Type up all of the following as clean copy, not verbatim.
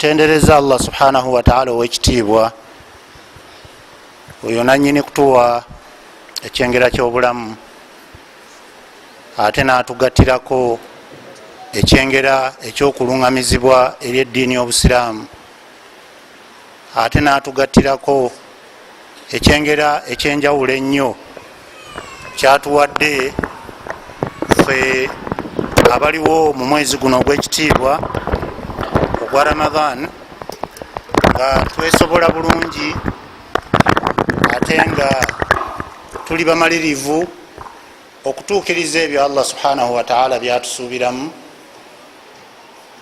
tutendereza Allah subhanahu wa ta'ala ow'ekitiibwa oyo nannyini kutuwa ekyengera ky'obulamu ate n'atugattirako ekyengera eky'okuluŋŋamizibwa eri eddiini y'obusiraamu ate n'atugattirako ekyengera ekyenjawulo ennyo kyatuwadde ffe abaliwo mu mwezi guno ogw'ekitiibwa ogwa RAMADHAN nga twesobola bulungi ate nga tuli bamalirivu okutuukiriza ebyo Allah subhanahu wa ta'ala byatusuubiramu.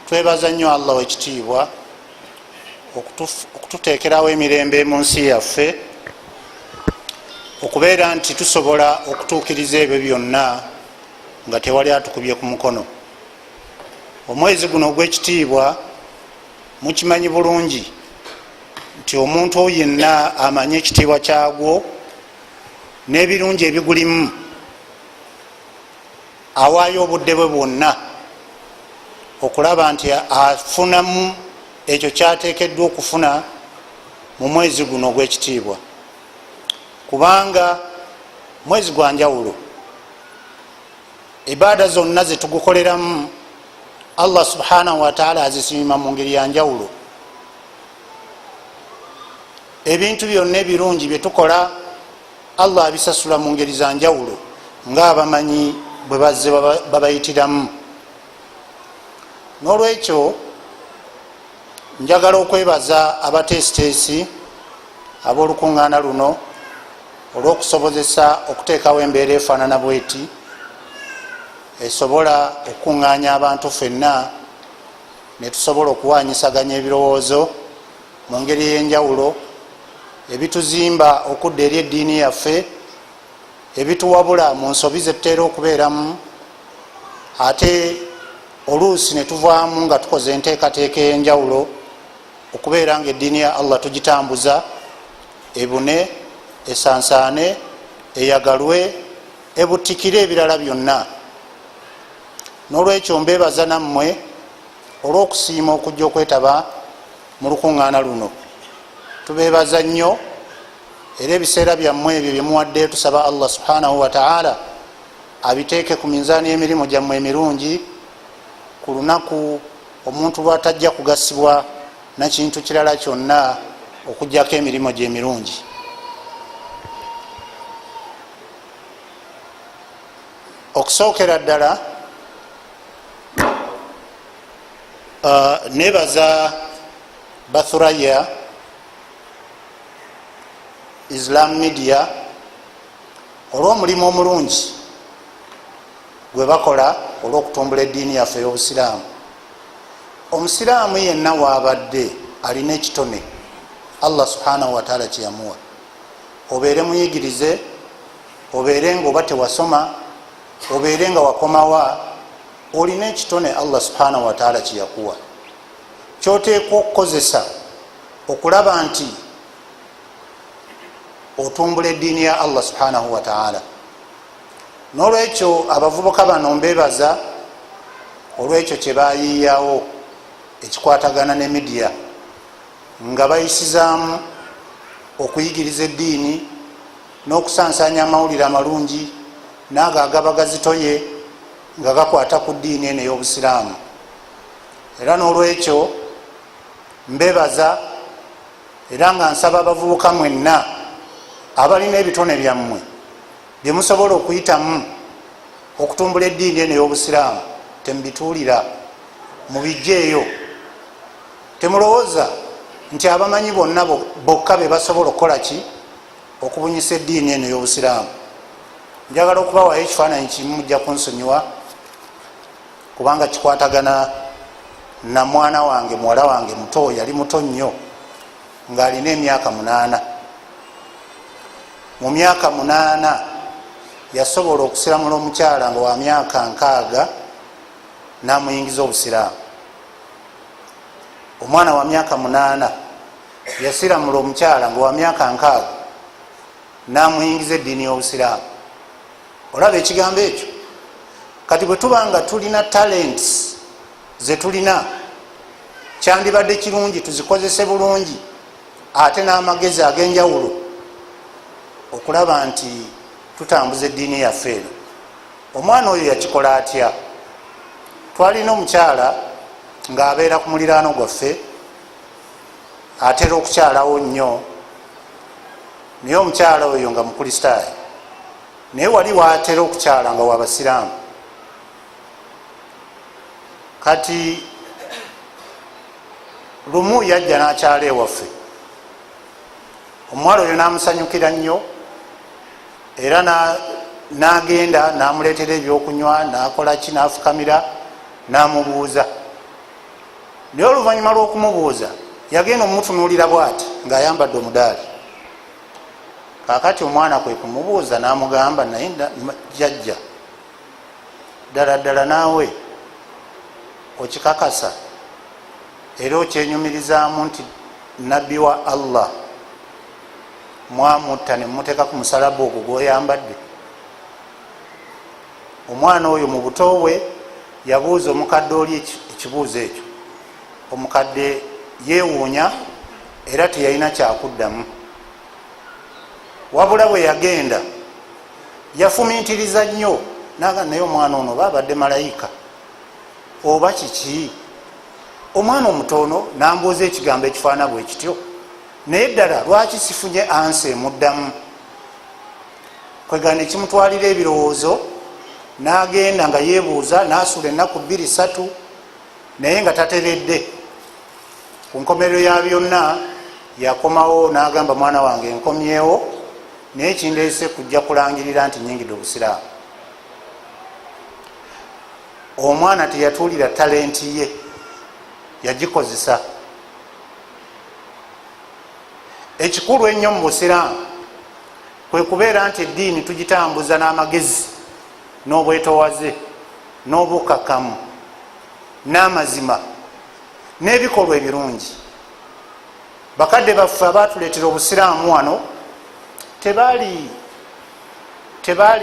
Twebaza nnyo Allah w'ekitiibwa okututeekerawo emirembe mu nsi yaffe, okubeera nti tusobola okutuukiriza ebyo byonna nga tewali atukubye ku mukono. Omwezi guno ogw'ekitiibwa mukimanyi bulungi nti omuntu yenna amanye ekitiibwa kyagwo n'ebirungi ebigulimu awaayo obudde bwe bwonna okulaba nti afunamu ekyo kyateekeddwa okufuna mu mwezi guno ogw'ekitiibwa, kubanga mwezi gwa njawulo. Ibaada zonna zetugukoleramu Allah subhanahu wa ta'ala azisiima mu ngeri ya njawulo. Ebintu byonna ebirungi byetukola Allah abisasula mu ngeri za njawulo ng'abamanyi bwe bazze babayitiramu. N'olwekyo njagala okwebaza abateesiteesi ab'olukuŋŋaana luno olw'okusobozesa okuteekawo embeera efaanana bweti esobola okukuŋŋaanya abantu ffenna ne tusobola okuwaanyisaganya ebirowoozo mu ngeri ey'enjawulo ebituzimba okudda eri eddiini yaffe, ebituwabula mu nsobi zetuteera okubeeramu, ate oluusi ne tuvaamu nga tukoze enteekateeka ey'enjawulo okubeera nga eddiini ya Allah tugitambuza ebune, esansaane, eyagalwe, ebuttikire ebirala byonna. N'olwekyo mbeebaza nammwe olw'okusiima okujja okwetaba mu lukuŋŋaana luno. Tubeebaza nnyo era ebiseera byammwe ebyo byemuwadde tusaba Allah subhanahu wa ta'ala abiteeke ku minzaani y'emirimu gyammwe emirungi ku lunaku omuntu lwatajja kugasibwa na kintu kirala kyonna okugjako emirimu gye emirungi. Okusookera ddala nebaza ba THURAYYA Islam Media olw'omulimu omulungi gwe bakola olw'okutumbula eddiini yaffe ey'obusiraamu. Omusiraamu yenna waabadde alina ekitone Allah subhanahu wa ta'ala kyeyamuwa. Obeere muyigirize, obeere nga oba tewasoma, obeere nga wakomawa, olina ekitone Allah subhanahu wa ta'ala kyeyakuwa, kyoteekwa okukozesa okulaba nti otumbula eddiini ya Allah subhanahu wa ta'ala. N'olwekyo abavubuka bano mbeebaza olwekyo kye bayiiyawo ekikwatagana ne midiya nga bayisizaamu okuyigiriza eddiini n'okusansanya amawulire amalungi n'ago agaba gazitoye nga gakwata ku ddiini eno ey'obusiraamu. Era n'olwekyo mbeebaza era nga nsaba abavubuka mwenna abalina ebitone byammwe bye musobola okuyitamu okutumbula eddiini eno ey'obusiraamu, temubituulira, mubijjeeyo. Temulowooza nti abamanyi bonna bokka be basobola okukola ki okubunyisa eddiini eno ey'obusiraamu. Njagala okubawayo ekifaananyi kimu, mujja kunsonyiwa kubanga kikwatagana na mwana wange, muwala wange muto, yali muto nnyo ng'alina emyaka 8. Mu myaka 8 yasobola okusiramula omukyala nga wa myaka 6 n'amuyingiza obusiraamu. Omwana wa myaka 8 yasiramula omukyala nga wa myaka 6 n'amuyingiza eddiini y'obusiraamu. Olaba ekigambo ekyo? Kati bwe tuba nga tulina talents zetulina kyandibadde kirungi tuzikozese bulungi ate n'amagezi ag'enjawulo okulaba nti tutambuza eddiini yaffe eno. Omwana oyo yakikola atya? Twalina omukyala ng'abeera ku muliraano gwaffe, atera okukyalawo nnyo, naye omukyala oyo nga mukristaayo, naye wali watera okukyala nga wabasiraamu. Kati lumu yajja n'akyala ewaffe, omuwala oyo n'amusanyukira nnyo era n'agenda n'amuleetera ebyokunywa, n'akolaki, n'afukamira, n'amubuuza. Naye oluvannyuma lw'okumubuuza yagenda omumutunuulira bw'ati ng'ayambadde omudaali. Kaakati omwana kwe kumubuuza n'amugamba, naye jjajja, ddala ddala naawe okikakasa era okyenyumirizaamu nti nabbi wa Allah mwamutta ne mumuteeka ku musalaba ogwo gw'oyambadde? Omwana oyo mu buto bwe yabuuza omukadde oli ekibuuzo ekyo. Omukadde yeewuunya era teyalina kyakuddamu, wabula bwe yagenda yafumiitiriza nnyo naga, naye omwana ono oba abadde malayika oba kiki? Omwana omutono n'ambuuza ekigambo ekifaana bwe kityo, naye ddala lwaki sifunye ansi emuddamu? Kwegana ekimutwalira ebirowoozo, n'agenda nga yeebuuza, n'asuula ennaku 2-3 naye nga tateredde. Ku nkomerero ya byonna yakomawo n'agamba, mwana wange nkomyewo, naye kindeese kujja kulangirira nti nyingidde obusiraamu. Omwana teyatuulira talenti ye, yagikozesa. Ekikulu ennyo mu busiraamu kwe kubeera nti eddiini tugitambuza n'amagezi n'obwetoowaze n'obukakamu n'amazima n'ebikolwa ebirungi. Bakadde baffe abaatuleetera obusiraamu wano tebaali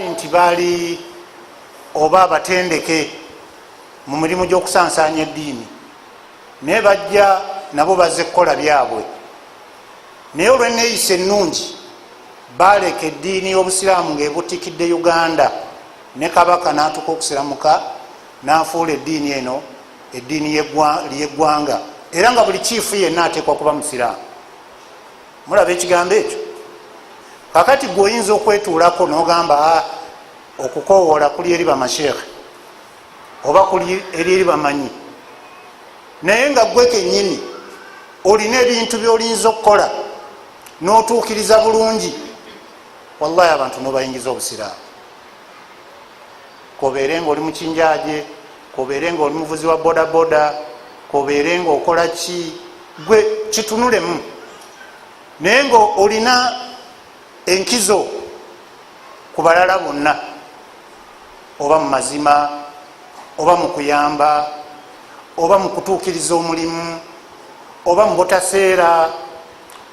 nti baali oba abatendeke mu mirimu gy'okusansanya eddiini, naye bajja nabo bazze kukola byabwe. Naye olw'enneeyisa ennungi baaleka eddiini y'obusiraamu ng'ebutikidde Uganda, ne kabaka n'atuuka okusiramuka n'afuula eddiini eno eddiini ly'eggwanga, era nga buli kiifu yenna ateekwa kuba musiraamu. Mulaba ekigambo ekyo? Kakati gwe oyinza okwetuulako n'ogamba okukoowoola kuli eri bamasheekhe oba kuli eri bamanyi, naye nga gwe kennyini olina ebintu by'olinza okukola n'otuukiriza bulungi, wallahi abantu n'obayingiza obusiraamu. Kobeere nga oli mukinjaaje, kobeere nga oli muvuzi wa bodaboda, kobeere nga okola ki, gwe kitunulemu. Naye nga olina enkizo ku balala bonna, oba mu mazima, oba mu kuyamba, oba mu kutuukiriza omulimu, oba mu butaseera,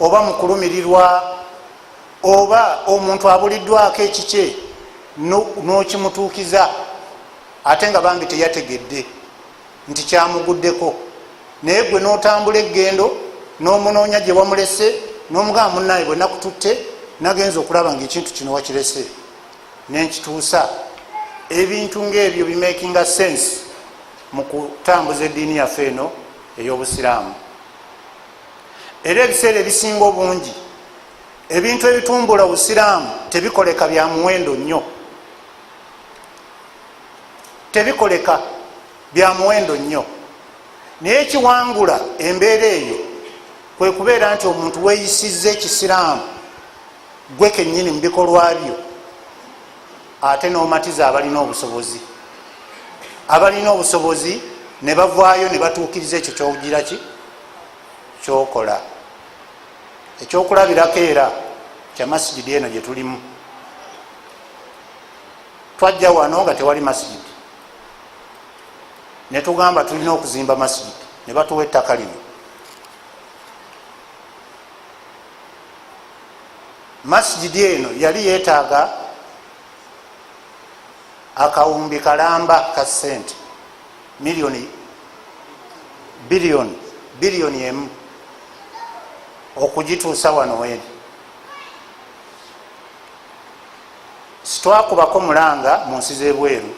oba mu kulumirirwa, oba omuntu abuliddwako ekikye n'okimutuukiza ate nga bambi teyategedde nti kyamuguddeko, naye gwe n'otambula eggendo n'omunoonya gye wamulese n'omugamba munnaye bwe nakututte nagenza okulaba ngaekintu kino wakirese nenkituusa. Ebintu ngaebyo bimakinga sense mu kutambuza eddiini yaffe eno ey'obusiraamu. Era ebiseera ebisinga obungi ebintu ebitumbula obusiraamu tebikoleka bya muwendo nnyo, tebikoleka bya muwendo nnyo, naye ekiwangula embeera eyo kwe kubeera nti omuntu weeyisizza ekisiraamu gwe kennyini mu bikolwa byo, ate n'omatiza abalina obusobozi, abalina obusobozi ne bavaayo ne batuukiriza ekyo kyogira ki kyokola. Ekyokulabirako era kya masigidi eno gye tulimu. Twajja wano nga tewali masigidi, ne tugamba tulina okuzimba masigidi, ne batuwa ettaka lino. Masigidi eno yali yeetaaga akawumbi kalamba ka sente, biliyoni biliyoni emu okugituusa wano weri. Sitwakubako mulanga mu nsi z'ebweru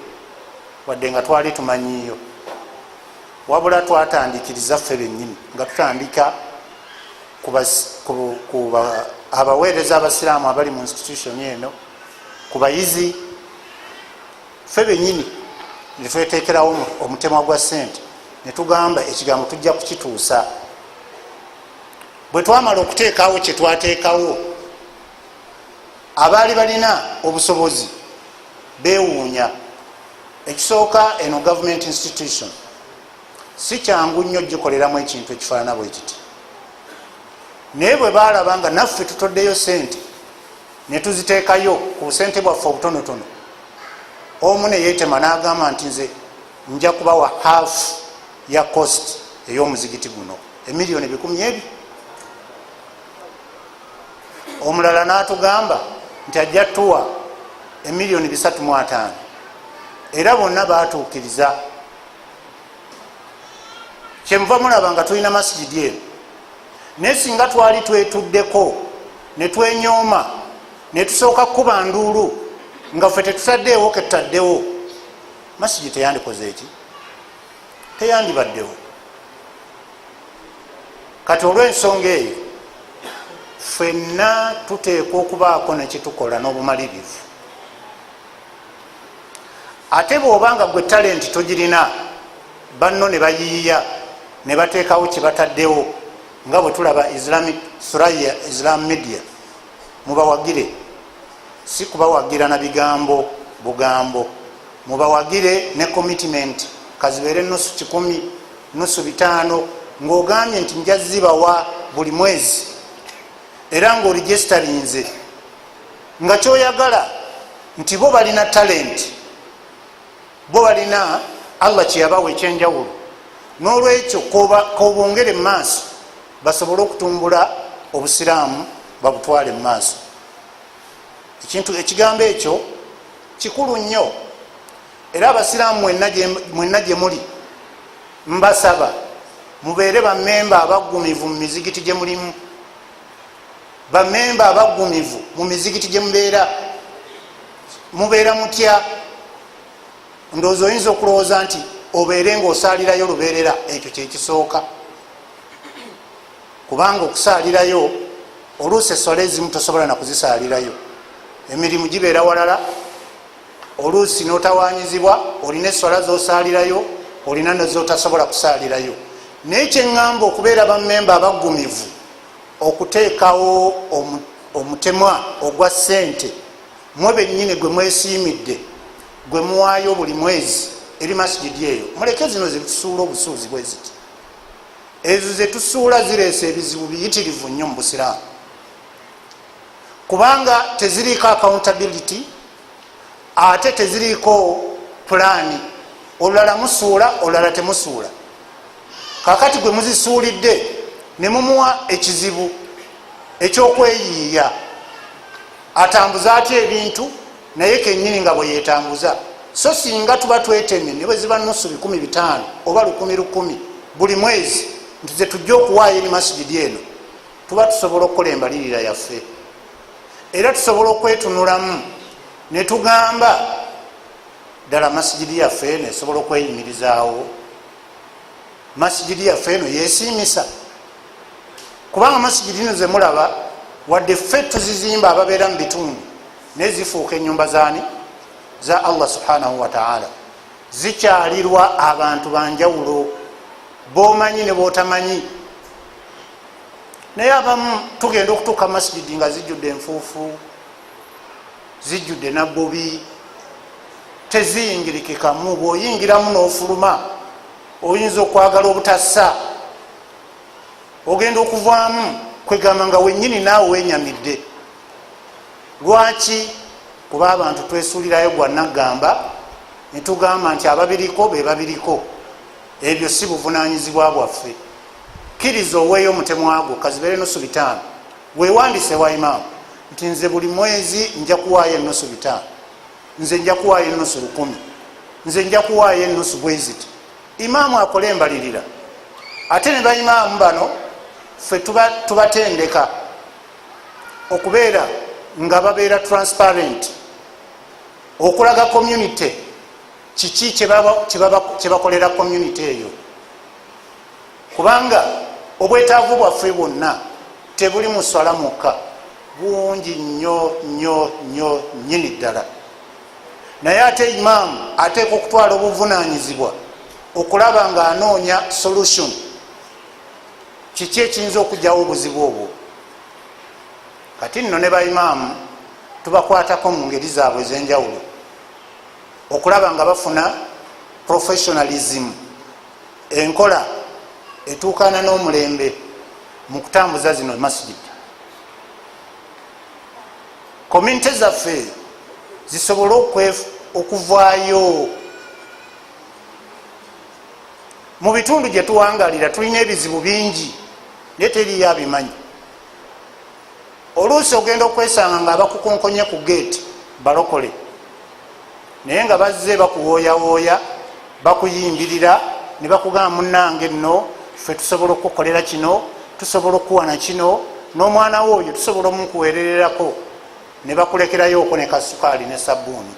wadde nga twali tumanyiyo, wabula twatandikiriza ffe bennyini nga tutandika ku abaweereza abasiraamu abali mu institution eno, ku bayizi, ffe bennyini ne tweteekerawo omutemwa gwa ssente ne tugamba ekigambo tujja kukituusa. Bwe twamala okuteekawo kye twateekawo, abaali balina obusobozi beewuunya. Ekisooka, eno government institution si kyangu nnyo gikoleramu ekintu ekifaanana bwe kiti, naye bwe baalaba nga naffe tutoddeyo sente ne tuziteekayo ku busente bwaffe obutonotono, omu ne yeetema n'agamba nti nze nja kubawa half ya cost ey'omuzigiti guno, emiliyoni 100,000. Omulala n'atugamba nti ajja tuwa emiliyoni 350, era bonna baatuukiriza. Kyenva mulaba nga tulina masigidi eno, naye singa twali twetuddeko ne twenyooma ne tusooka kuba nduulu nga ffe tetutaddeewo ke tutaddewo, masigidi teyandikoze eki, teyandibaddewo. Kati olw'ensonga eyo ffenna tuteekwa okubaako nekitukola n'obumalirivu. Ate bw'obanga gwe talenti togirina, banno ne bayiiya ne bateekawo kye bataddewo, nga bwe tulaba THURAYYA Islam Media, mubawagire, si kubawagira na bigambo bugambo, mubawagire ne commitment, kazibeere nusu 10, nusu 5, ng'ogambye nti nja zibawa buli mwezi, era ng'oregisterinze nga kyoyagala nti bo balina talenti, bo balina Allah kyeyabawa ekyenjawulo, n'olwekyo kobongere mu maaso basobole okutumbula obusiraamu babutwale mu maaso. Ekigambo ekyo kikulu nnyo, era abasiraamu mwenna gye muli mbasaba mubeere bammemba abaggumivu mu mizigiti gye mulimu, bammemba abaggumivu mu mizigiti gye mubeera mutya. Ndowooza oyinza okulowooza nti obeere ng'osaalirayo lubeerera, ekyo kyekisooka, kubanga okusaalirayo oluusi essola ezimu tosobola nakuzisaalirayo, emirimu gibeera walala, oluusi n'otawaanyizibwa, olina essola z'osaalirayo, olina nezotasobola kusaalirayo. Naye kyeŋŋamba okubeera bammemba abaggumivu, okuteekawo omutemwa ogwa ssente mwe bennyini gwe mwesiimidde, gwe muwaayo buli mwezi eri masigidi eyo. Muleke zino zetusuula obusuuzi bwe ziti, ezo zetusuula zireese ebizibu biyitirivu nnyo mu busiraamu, kubanga teziriiko accountability, ate teziriiko pulaani. Olulala musuula, olulala temusuula. Kakati gwe muzisuulidde ne mumuwa ekizibu ekyokweyiiya, atambuza atya ebintu naye kennyini nga bwe yeetambuza. So singa tuba twetemye ne bwe ziba nusu 15,000 oba 10,000 buli mwezi nti ze tujja okuwaayo eri masigidi eno, tuba tusobola okukola embalirira yaffe, era tusobola okwetunulamu ne tugamba ddala masigidi yaffe eno esobola okweyimirizaawo, masigidi yaffe eno yeesiimisa. Kubanga masigidi ino ze mulaba wadde ffe tuzizimba ababeera mu bitundu naye zifuuka ennyumba zaani za Allah subhanahu wa ta'ala, zikyalirwa abantu banjawulo, bomanyi ne botamanyi. Naye abamu tugenda okutuuka masigidi nga zijjudde enfuufu, zijjudde nabbobi, teziyingirikikamu. Bw'oyingiramu n'ofuluma oyinza okwagala obutassa, ogenda okuvaamu kwegamba nga wennyini naawe wenyamidde. Lwaki? Kuba abantu twesuulirayo gwa naggamba ne tugamba nti ababiriko be babiriko, ebyo si buvunaanyizibwa bwaffe. Kkiriza oweeyo omutemwa gwo kazibeere nusu 5, weewandise wa imaamu nti nze buli mwezi nja kuwaayo enusu 5, nze nja kuwaayo enusu 10, nze nja kuwaayo enusu bweziti. Imaamu akole embalirira ate ne baimaamu bano ffe tubatendeka okubeera nga babeera transparent, okulaga community kiki kyebakolera community eyo, kubanga obwetaavu bwaffe bwonna tebuli mu swala mukka, bungi nnyo nnyo nnyo nnyini ddala. Naye ate imaamu ateeka okutwala obuvunaanyizibwa okulaba nga anoonya solution, kiki ekiyinza okugyawo obuzibu obwo. Kati nno ne baimaamu tubakwatako mu ngeri zaabwe ez'enjawulo okulaba nga bafuna professionalism, enkola etuukana n'omulembe mu kutambuza zino masjid. Community zaffe zisobole okuvaayo. Mu bitundu gye tuwangalira tulina ebizibu bingi naye teriyo abimanyi. Oluusi ogenda okwesanga nga abakukonkonye ku gate balokole, naye nga bazze bakuwooyawooya, bakuyimbirira, ne bakugamba munnange nno ffe tusobola okukolera kino, tusobola okuwana kino, n'omwana wo oyo tusobola omukuweerererako, ne bakulekerayooko ne kasukaali ne sabbuuni.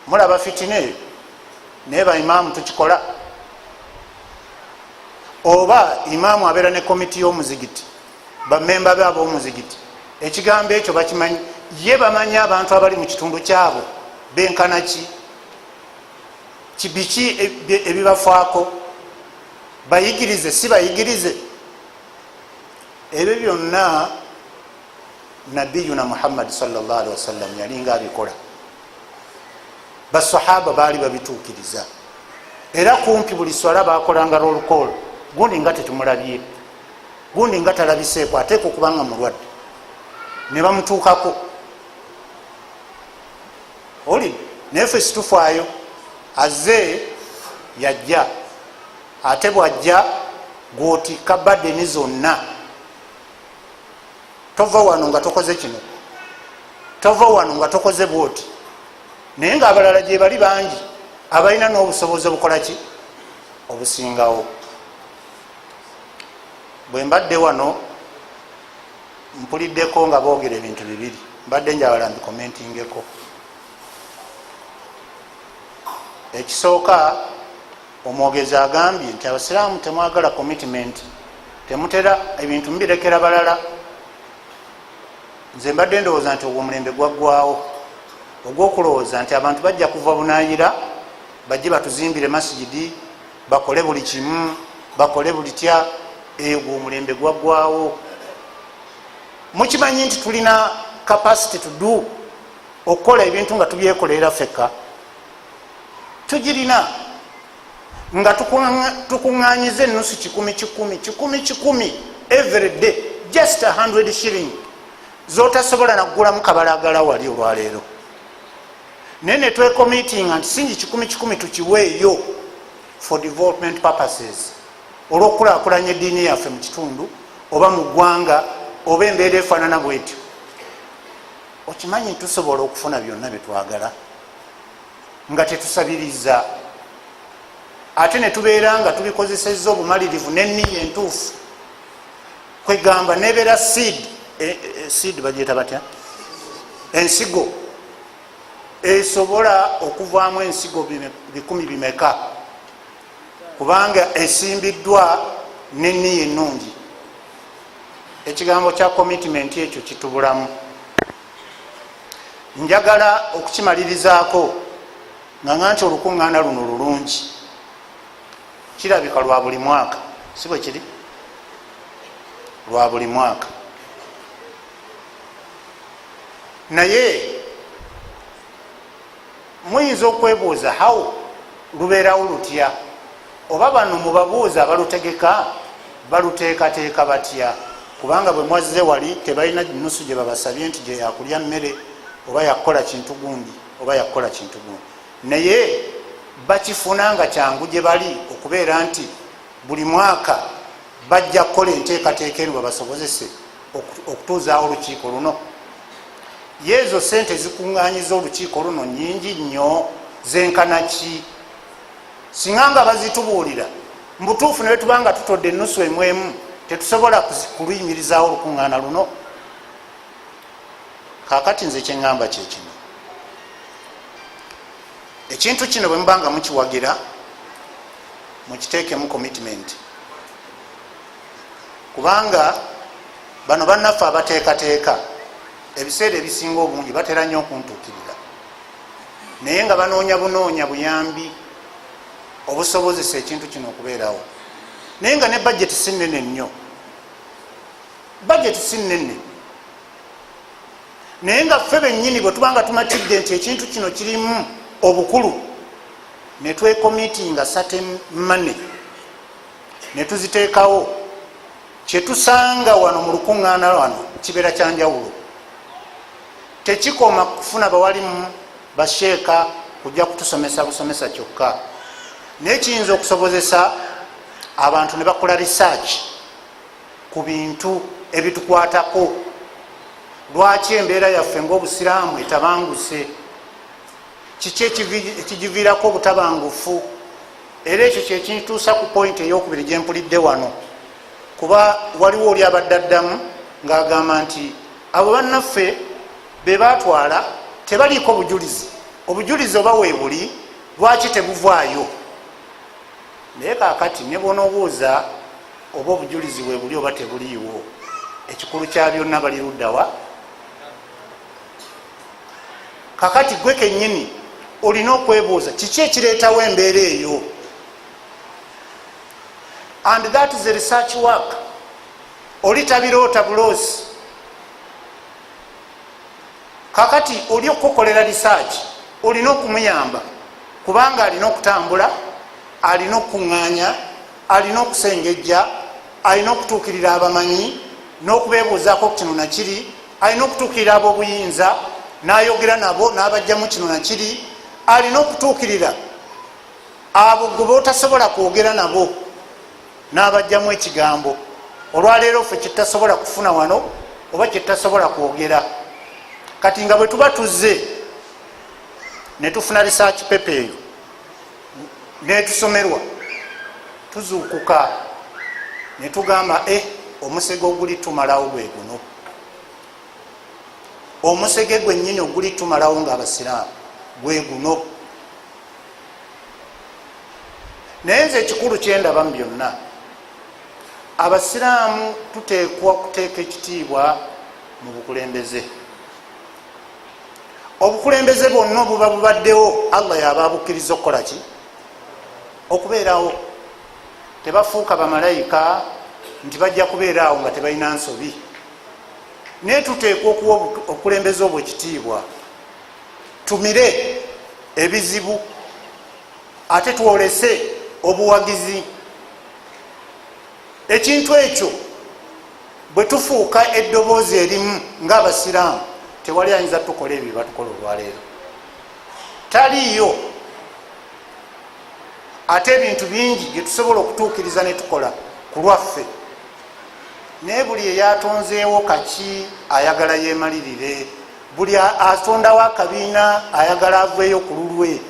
Mulaba fitina eyo, naye baimaamu tukikola. Oba imaamu abeera ne komiti y'omuzigiti, bamemba be ab'omuzigiti, ekigambo ekyo bakimanyi, ye bamanyi abantu abali mu kitundu kyabo benkana ki, kibiki ebibafaako, bayigirize si bayigirize. Ebyo byonna nabiyuna Muhammad sallallahu alaihi wasallam yalinga abikola, basahaba baali babituukiriza, era kumpi buli swala bakolanga lolukolo, gundi nga tetumulabye, gundi nga talabiseeko, ateeka okubanga mulwadde, ne bamutuukako. Oli naye ffe situfaayo, azze yajja, ate bwajja gwoti kabaddeni zonna, tova wano nga tokoze kino, tova wano nga tokoze bwoti. Naye ng'abalala gye bali bangi abalina n'obusobozi obukola ki, obusingawo. Bwe mbadde wano mpuliddeko nga boogera ebintu bibiri, mbadde njagala mbikomentingeko. Ekisooka, omwogezi agambye nti abasiraamu temwagala commitment, temutera ebintu mubirekera balala. Nze mbadde ndowooza nti ogwo omulembe gwaggwaawo, ogw'okulowooza nti abantu bajja kuva bunaayira bajje batuzimbire masjidi, bakole buli kimu, bakole buli tya. Egwo omulembe gwaggwaawo. Mukimanyi nti tulina capacity to do okukola ebintu nga tubyekolera fekka, tugirina nga tukuŋŋaanyiza ennusu 10 every day, just 100 shilling zotasobola naggulamu kabalagala wali olwaleero. Naye ne twekomitinga nti singi 10 tukiweeyo for development purposes, olw'okulaakulanya eddiini yaffe mu kitundu oba mu ggwanga oba embeera efaanana bwetyo. Okimanyi tusobola okufuna byonna byetwagala nga tetusabiriza, ate ne tubeera nga tubikozesezza obumalirivu n'enniya entuufu, kwegamba nebeera seed bagyeta batya, ensigo esobola okuvaamu ensigo 100 bimeka, kubanga esimbiddwa n'enniya ennungi. Ekigambo kya commitment ekyo kitubulamu. Njagala okukimalirizaako nga nti olukuŋŋaana luno lulungi, kirabika lwa buli mwaka, si bwe kiri? Lwa buli mwaka. Naye muyinza okwebuuza how lubeerawo lutya, oba bano mubabuuza abalutegeka baluteekateeka batya, kubanga bwe mwazze wali tebalina nusu gye babasabye nti gye yakulya mmere oba yakukola kintu gundi oba yakukola kintu gundi, naye bakifuna nga kyangu gye bali okubeera nti buli mwaka bajja kukola enteekateeka eno babasobozese okutuuzaawo olukiiko luno. Yeezo sente zikuŋŋaanyiza olukiiko luno nyingi nnyo, zenkana ki? Singa nga bazitubuulira mbutuufu ne tubanga tutodde ennusu emwemu tetusobola kuluyimirizawo olukuŋŋaana luno. Kakati nze kyeŋŋamba kyekino, ekintu kino bwe mubanga mukiwagira mukiteekemu commitment, kubanga bano bannaffe abateekateeka ebiseera ebisinga obungi batera nnyo okuntuukirira, naye nga banoonya bunoonya buyambi obusobozesa ekintu kino okubeerawo, naye nga ne budget si nnene nnyo, budget si nnene, naye nga ffe bennyini bwe tubanga tumatidde nti ekintu kino kirimu obukulu, ne twekomitinga certain money ne tuziteekawo, kyetusanga wano mu lukuŋŋaana wano kibeera kyanjawulo. Tekikoma kufuna bawalimu basheeka kujja kutusomesa busomesa kyokka, naye kiyinza okusobozesa abantu ne bakola research ku bintu ebitukwatako. Lwaki embeera yaffe ng'obusiraamu etabanguse? Kiki ekigiviirako obutabangufu? Era ekyo kyekituusa ku point ey'okubiri gyempulidde wano, kuba waliwo oli abadde addamu ng'agamba nti abo bannaffe be baatwala tebaliiko bujulizi. Obujulizi oba weebuli, lwaki tebuvaayo? Naye kaakati ne bw'onoobuuza oba obujulizi weebuli oba tebuliiwo, ekikulu kya byonna bali luddawa? Kakati gwe kennyini olina okwebuuza kiki ekireetawo embeera eyo, and that is a research work. Oli tabiroota buloosi. Kakati oli okukolera research olina okumuyamba, kubanga alina okutambula, alina okuŋŋaanya, alina okusengejja, alina okutuukirira abamanyi n'okubeebuuzaako kino nakiri, alina okutuukirira ab'obuyinza n'ayogera nabo n'abajjamu kino nakiri, alina okutuukirira abo gwe botasobola kwogera nabo n'abajjamu ekigambo. Olwaleero ffe kyetasobola kufuna wano oba kyetasobola kwogera, kati nga bwe tuba tuzze ne tufuna research paper eyo netusomerwa, tuzuukuka ne tugamba omusege oguli tumalawo gwe guno, omusege gwennyini oguli tumalawo ng'abasiraamu gwe guno. Naye nze ekikulu kyendaba mu byonna, abasiraamu tuteekwa kuteeka ekitiibwa mu bukulembeze. Obukulembeze bwonna obuba bubaddewo Allah yaba abukkiriza okukola ki? Okubeerawo. Tebafuuka bamalayika nti bajja kubeeraawo nga tebalina nsobi. Naye tuteekwa okuwa obukulembeze obwo ekitiibwa, tumire ebizibu ate twolese obuwagizi. Ekintu ekyo bwe tufuuka eddoboozi erimu ng'abasiraamu, tewali ayinza tukola ebyo batukola olwaleero, taliiyo. Ate ebintu bingi bye tusobola okutuukiriza ne tukola ku lwaffe, naye buli eyatonzeewo kaki ayagala yeemalirire, buli atondawo akabiina ayagala aveeyo ku lulwe,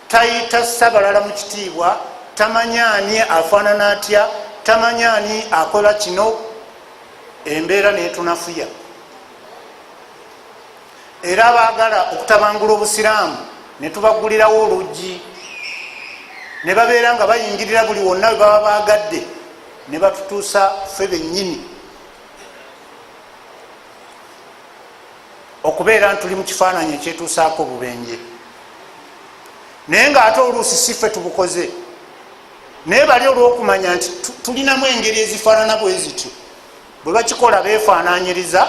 tayita ssabalala mu kitiibwa, tamanya ani afaanana atya, tamanya ani akola kino. Embeera neetunafuya. Era abaagala okutabangula obusiraamu ne tubagulirawo oluggi, ne babeera nga bayingirira buli wonna we baba baagadde, ne batutuusa ffe bennyini okubeera nti tuli mu kifaananyi ekyetuusaako obubenje. Naye ng'ate oluusi si ffe tubukoze, naye bali olw'okumanya nti tulinamu engeri ezifaanana bwe zityo, bwe bakikola beefaanaanyiriza,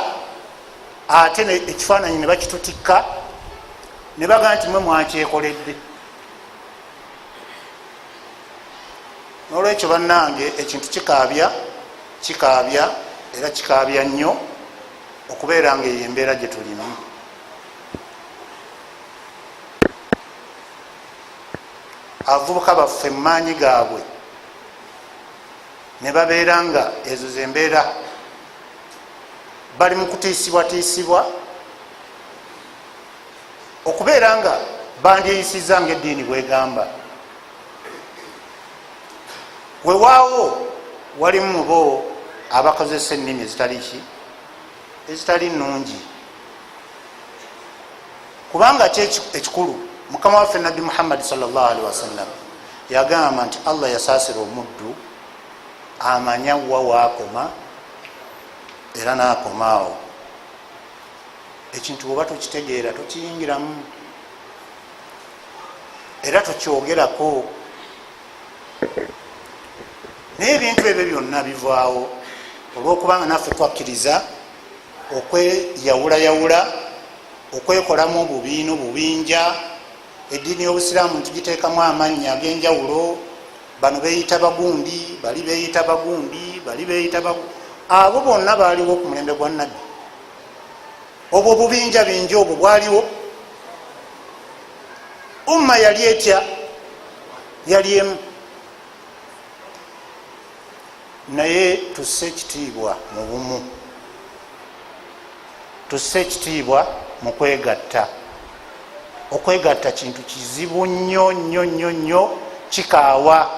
ate ekifaananyi ne bakitutikka, ne bagaa nti mwe mwakyekoledde. N'olwekyo bannange, ekintu kikaabya era kikaabya nnyo okubeera nga eyo embeera gye tulimu. Abavubuka baffe mu maanyi gaabwe ne babeera nga ezo zembeera bali mu kutiisibwatiisibwa, okubeera nga bandyeyisiza ngaeddiini bwegamba. wewaawo walimu mubo abakozesa ennimi ezitali nnungi, kubanga ekikulu mukama waffe nabbi Muhammad sallallahu alaihi wasallam yagamba nti Allah yasaasira omuddu amanya wa waakoma era naakomaawo. Ekintu bwoba tokitegeera tokiyingiramu era tokyogerako, naye ebintu ebyo byonna bivaawo olwokubanga naffe twakkiriza okweyawulayawula, okwekolamu obubiina obubinja. Eddiini y'obusiraamu ntugiteekamu amannya ag'enjawulo, bano beyita bagundi, bali beyita bagundi, bali beyita bagundi. Abo bonna baaliwo ku mulembe gwa nabbi. Obwo obubinja bingi obwo bwaliwo. Umma yali etya, yali emu. Naye tusse ekitiibwa mu bumu, tusse ekitiibwa mu kwegatta. Okwegatta kintu kizibu nnyo nnyo nnyo nnyo, kikaawa.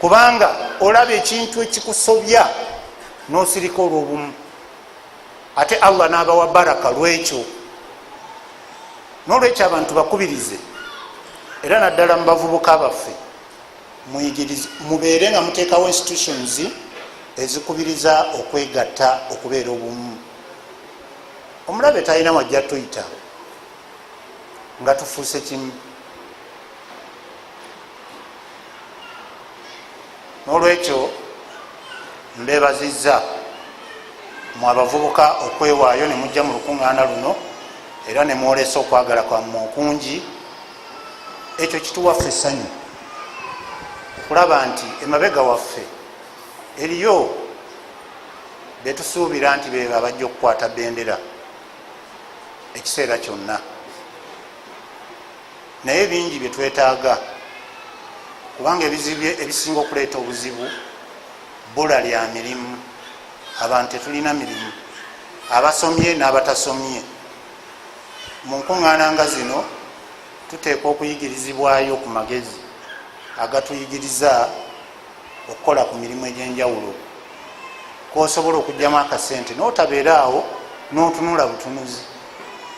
Kubanga olaba ekintu ekikusobya n'osirika olw'obumu, ate Allah n'abawa baraka lwekyo. N'olwekyo abantu bakubirize, era naddala mu bavubuka baffe muyigirize, mubeere nga muteekawo institutions ezikubiriza okwegatta, okubeera obumu. Omulabe talina wajja tuyita nga tufuuse kimu. N'olwekyo mbeebazizza mu abavubuka okwewaayo ne mujja mu lukuŋŋaana luno era ne mwolesa okwagala kwammwe okungi. Ekyo kituwaffe essanyu okulaba nti emabega waffe eriyo betusuubira nti bebe abajja okukwata bendera ekiseera kyonna, naye bingi byetwetaaga, kubanga ebizibu ebisinga okuleeta obuzibu bbula lya mirimu. Abantu tetulina mirimu, abasomye n'abatasomye. Mu nkuŋŋaana nga zino tuteekwa okuyigirizibwayo ku magezi agatuyigiriza okukola ku mirimu egy'enjawulo, kosobola okugyamu akasente n'otabeera awo n'otunula butunuzi.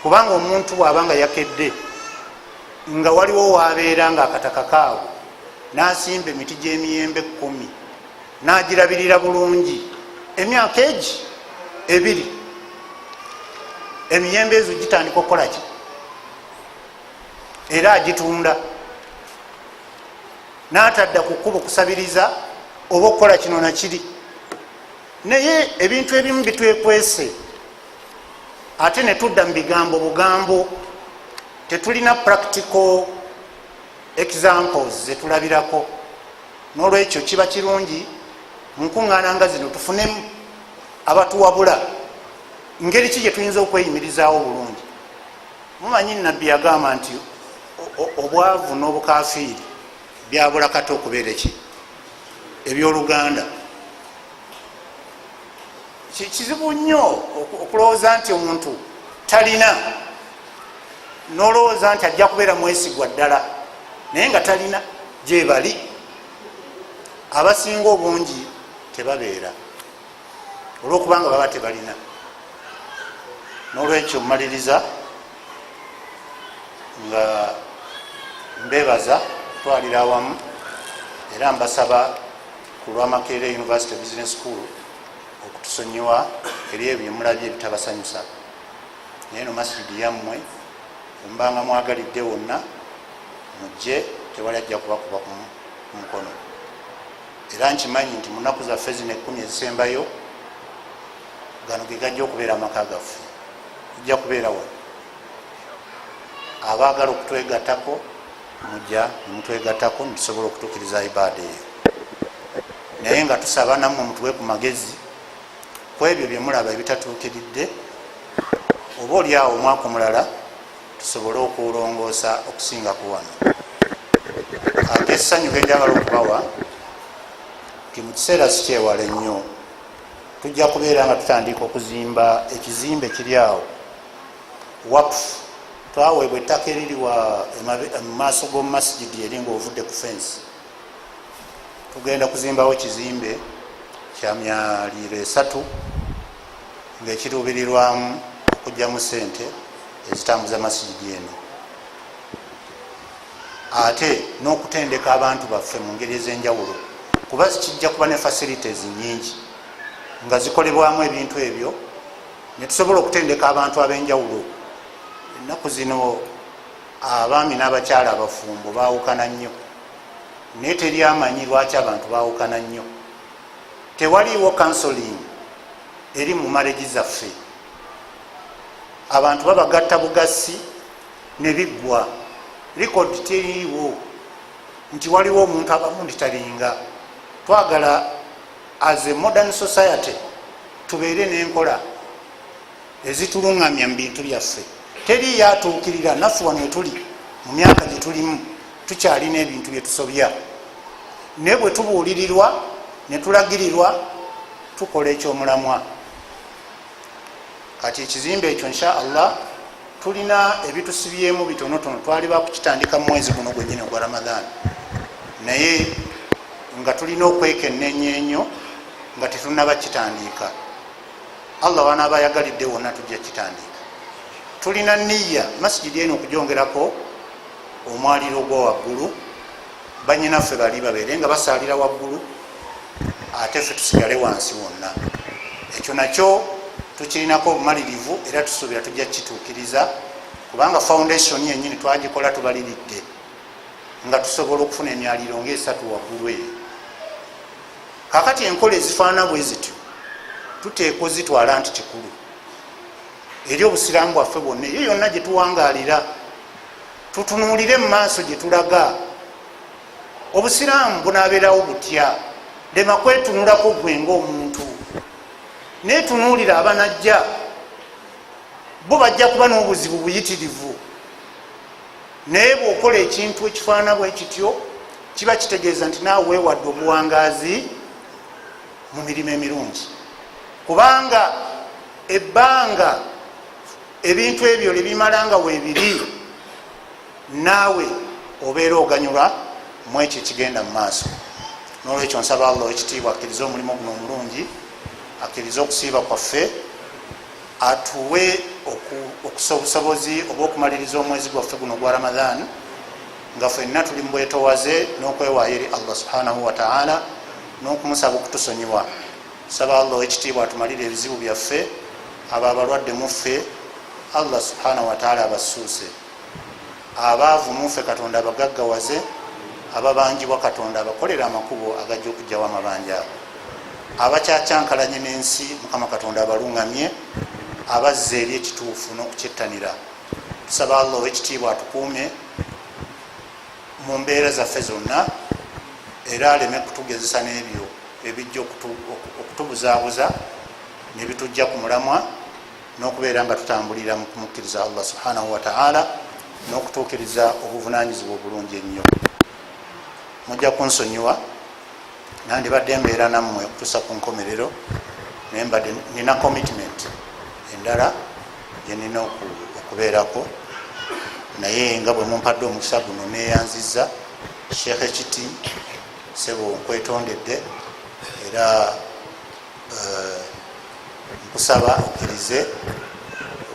Kubanga omuntu bw'abanga yakedde nga waliwo waabeera nga akataka kaawo n'asimba emiti gy'emiyembe 10 n'agirabirira bulungi emyaka egi 2, emiyembe ezo gitandika okukola ki era agitunda, n'atadda ku kkubo kusabiriza oba okukola kino nakiri. Naye ebintu ebimu bitwekwese, ate ne tudda mu bigambo bugambo, tetulina practical examples zetulabirako. N'olwekyo kiba kirungi mu nkuŋŋaana nga zino tufunemu abatuwabula ngeri ki gye tuyinza okweyimirizaawo bulungi. Mumanyi nabbi yagamba nti obwavu n'obukafiiri byabula kati okubeera eki ebyoluganda. Kizibu nnyo okulowooza nti omuntu talina, n'olowooza nti ajja kubeera mwesigwa ddala naye nga talina. Gye bali abasinga obungi tebabeera olw'okubanga baba tebalina. N'olwekyo mmaliriza nga mbebaza twalira awamu era mbasaba ku lwa Makerere University Business School okutusonyiwa eri ebyo byemulabye ebitabasanyusa. Naye no masjidi yammwe mbanga mwagalidde wonna mujje, tewali ajja kubakuba ku mukono. Era nkimanyi nti mu nnaku zaffe zino 10 ezisembayo gano ge gajja okubeera amaka gaffe, tujja kubeerawo. Abaagala okutwegattako mujja nemutwegattako nitusobola okutuukiriza ibaada eyo, naye nga tusaba nammwe mutuwe ku magezi ku ebyo byemulaba ebitatuukiridde, oba oli awo omwaka omulala tusobole okuwulongoosa okusinga ku wano. Ak'essanyu genjagala okubawa ti mu kiseera sikyewala ennyo tujja kubeera nga tutandika okuzimba ekizimbe kiri awo wakufu. Twaweebwa ettaka eriri mu maaso g'omumasijidi eri nga ovudde ku fensi tugenda kuzimbawo ekizimbe kya myaliro 3 ngaekiruubirirwamu okugyamu sente ezitambuza masijidi eno, ate n'okutendeka abantu baffe mu ngeri ez'enjawulo, kuba kijja kuba ne facilities nyingi nga zikolebwamu ebintu ebyo, ne tusobola okutendeka abantu ab'enjawulo. Ennaku zino abaami n'abakyala abafumbo baawukana nnyo, naye teri amanyi lwaki abantu baawukana nnyo. Tewaliiwo counseling eri mu maregi zaffe, abantu babagatta bugasi ne biggwa, likodi teriiwo nti waliwo omuntu abamu ndi talinga. Twagala as a modern society tubeere n'enkola ezitulungamya mu bintu byaffe. Teri yatuukirira, naffe wano etuli mu myaka gye tulimu tukyalina ebintu bye tusobya, naye bwe tubuulirirwa ne tulagirirwa tukola ekyomulamwa. Kati ekizimbe ekyo insha Allah tulina ebitusibyemu bitonotono, twali bakukitandika mu mwezi guno gwennyini ogwa Ramadhan, naye nga tulina okwekennenya ennyo nga tetunaba kitandika. Allah wanaaba ayagalidde wonna tujja kitandika. Tulina nniya masijidi eno okujongerako omwaliro ogwa waggulu, banyinaffe bali babeere nga basaalira waggulu, ate ffe tusigale wansi wonna. Ekyo nakyo tukirinako obumalirivu era tusuubira tujja kituukiriza, kubanga foundation yennyini twagikola tubaliridde nga tusobola okufuna emyaliro nga 3 waggulu eyo. Kakati enkola ezifaanana bwe zityo tuteekwa zitwala nti kikulu eri obusiraamu bwaffe bwonna, eyo yonna gye tuwangaalira tutunuulire mu maaso gye tulaga. Obusiraamu bunaabeerawo butya, lema kwetunulako gwe ng'omuntu, netunuulira abanajja bo bajja kuba n'obuzibu buyitirivu, naye bw'okola ekintu ekifaanana bwe kityo kiba kitegeeza nti naawe weewadde obuwangaazi mu mirimu emirungi, kubanga ebbanga ebintu ebyo lebimalanga weebiri naawe obeera oganyulwa mu ekyo ekigenda mu maaso. N'olwekyo nsaba Allah ekitiibwa akkirize omulimu guno omulungi, akkirize okusiiba kwaffe, atuwe obusobozi obw'okumaliriza omwezi gwaffe guno gwa Ramadhan nga ffenna tuli mu bwetowaze n'okwewaayo eri Allah subhanahu wa ta'ala n'okumusaba okutusonyiwa. Saba Allah ekitiibwa atumalire ebizibu byaffe, abo abalwadde muffe Allah subhanahu wa ta'ala abasuuse, abaavu muffe Katonda abagaggawaze, ababanjibwa Katonda abakolera amakubo agajja okugyawo amabanja abo, abakyakyankalanye n'ensi Mukama Katonda abalungamye, abazza eri ekituufu n'okukyettanira. Tusaba Allah ow'ekitiibwa atukuume mu mbeera zaffe zonna, era aleme kutugezesa n'ebyo ebijja okutubuzaabuza ne bitujja ku mulamwa, n'okubeera nga tutambulira mu kumukkiriza Allah subhanahu wa ta'ala n'okutuukiriza obuvunaanyizibwa obulungi ennyo. Mujja kunsonyiwa nandibadde mbeera nammwe okutuusa ku nkomerero, naye mbadde nina commitment endala gye nina okubeerako, naye nga bwe mumpadde omukisa guno neeyanziza Sheikh Ekiti sebo nkwetondedde, era nkusaba okkirize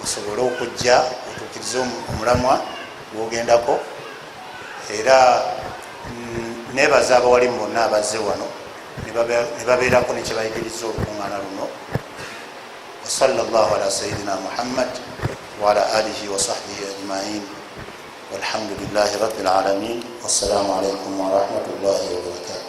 osobole okujja otuukirize omulamwa gwogendako, era nebaza abawalimu bonna abazze wano ne babeerako nekyebayigiriza olukuŋŋaana luno. Wasallallahu ala sayidina Muhammad wa ala alihi wa sahbihi ajmain, walhamdulillahi rabbil alamin. Wassalamu alaikum wa rahmatullahi wa barakatuh.